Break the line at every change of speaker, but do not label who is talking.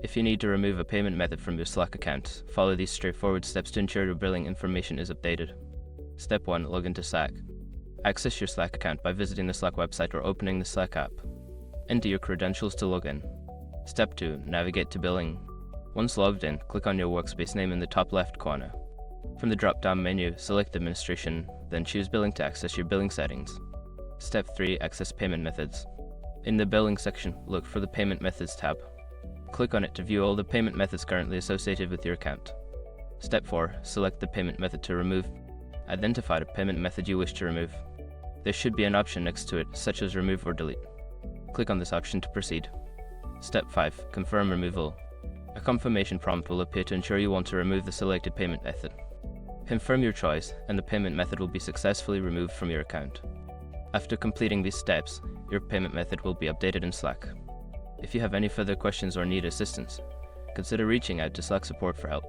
If you need to remove a payment method from your Slack account, follow these straightforward steps to ensure your billing information is updated. Step 1. Log into Slack. Access your Slack account by visiting the Slack website or opening the Slack app. Enter your credentials to log in. Step 2. Navigate to Billing. Once logged in, click on your workspace name in the top left corner. From the drop-down menu, select Administration, then choose Billing to access your billing settings. Step 3. Access Payment Methods. In the Billing section, look for the Payment Methods tab. Click on it to view all the payment methods currently associated with your account. Step 4. Select the payment method to remove. Identify the payment method you wish to remove. There should be an option next to it, such as Remove or Delete. Click on this option to proceed. Step 5. Confirm removal. A confirmation prompt will appear to ensure you want to remove the selected payment method. Confirm your choice, and the payment method will be successfully removed from your account. After completing these steps, your payment method will be updated in Slack. If you have any further questions or need assistance, consider reaching out to Slack support for help.